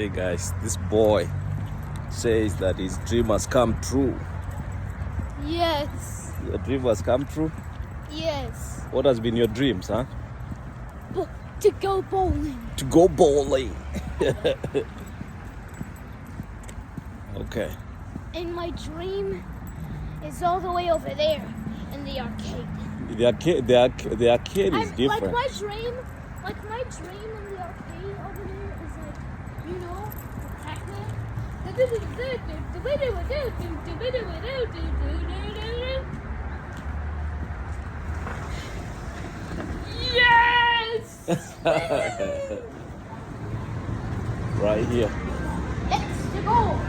Hey guys, this boy says that his dream has come true. Yes. Your dream has come true? Yes. What has been your dreams, huh? To go bowling. To go bowling. Okay. And my dream is all the way over there in the arcade. The arcade is different. Like my dream in the arcade over there is like, you know, Pac-Man. Yes! Right here. Let's go.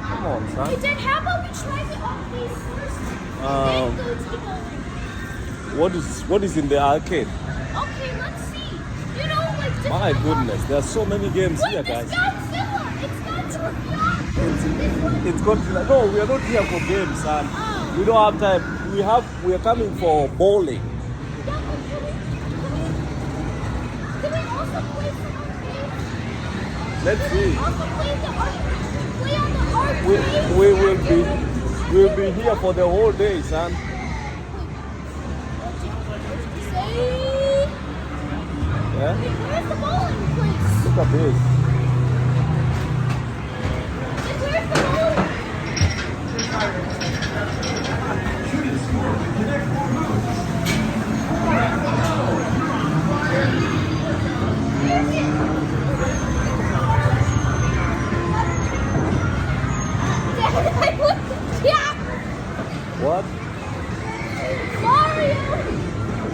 Come on, son. Hey, Dad, how about we try the arcade first, and then go to the bowling? What is in the arcade? Okay, let's see. You know, like different. My goodness, there are so many games Wait, here, this guys. Godzilla. It's got Scorpion. It's got no, we are not here for games, son. Oh. We don't have time. We are coming for bowling. Yeah, but can we also play some arcade? Let's see. Also play the arcade. Play on the arcade. We'll be here for the whole day, son. What did you say? Yeah? Wait, where's the bowling place? Look at this. Where's the bowling? What? Mario!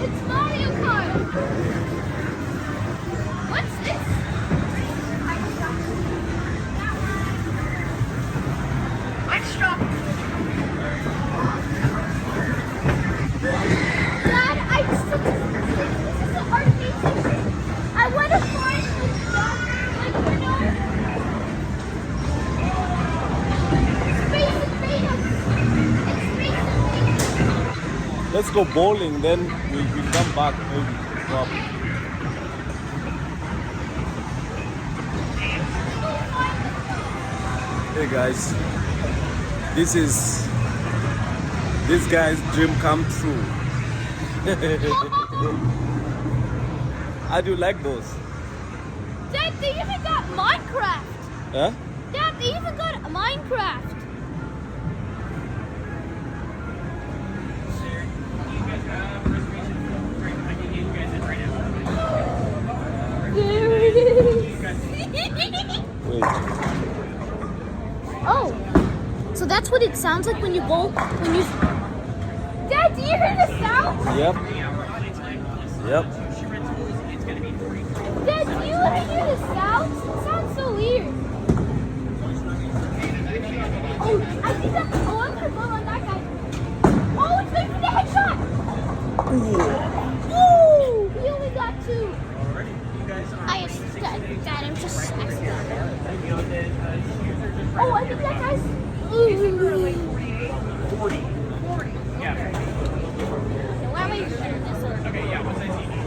It's Mario Kart! What's this? Let's stop. Dad, this is an arcade station. I want to find like stuff, like, you know, Space Invaders. It's Space Invaders. Let's go bowling, then we'll come back maybe. Probably. Hey guys, this guy's dream come true. How do you like those? Dad, they even got Minecraft. Huh? Dad, they even got Minecraft. There it is. Wait. Oh, so that's what it sounds like when you bowl. When you. Dad, do you hear the sound? Yep. Yep. Dad, do you hear the sound? It sounds so weird. Oh, I think that's. Oh, I'm gonna go on that guy. Oh, it's making the headshot. Ooh, we only got two. Dad, I'm just. Oh, I think that guy's. Ooh. 40. Yeah. Why am I doing this? Okay, yeah, what size do you need?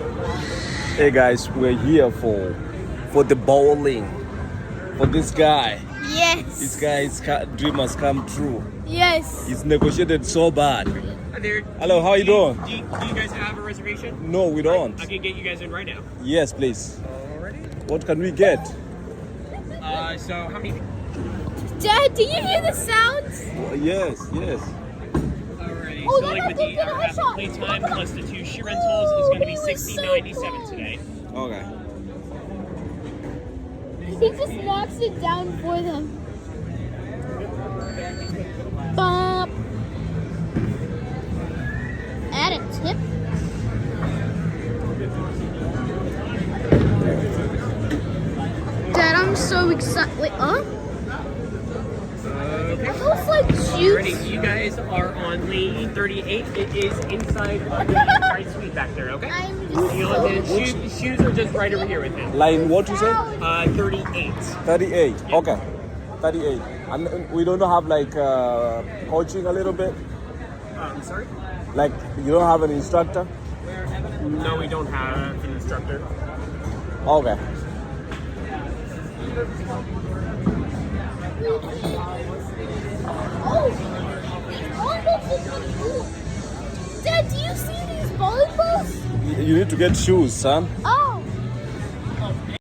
Hey guys, we're here for the bowling. For this guy. Yes. This guy's dream has come true. Yes. He's negotiated so bad. Hi there. Hello, how are you doing? Do you guys have a reservation? No, we don't. I can get you guys in right now. Yes, please. Alrighty. What can we get? So how many? Dad, do you hear the sounds? Yes, yes. Alrighty. Oh, So look, like with look, the look, hour look, half look. play time plus the 2 shoe rentals is going to be He was so $60.97 close. today. Okay. He just knocks it down for them. Bump. Add a tip. Dad, I'm so excited. Wait, huh? Okay. Are those like Alrighty, juice? you guys are on lane 38. It is inside of the price suite back there, okay? I'm just You so know, the shoes are just right over here with him. Line what you say? 38. 38. Okay. 38. And we don't have like coaching a little bit? I'm sorry? Like you don't have an instructor? No, we don't have an instructor. Okay. Oh, these volleyballs look pretty cool. Dad, do you see these volleyballs? You need to get shoes, son. Oh,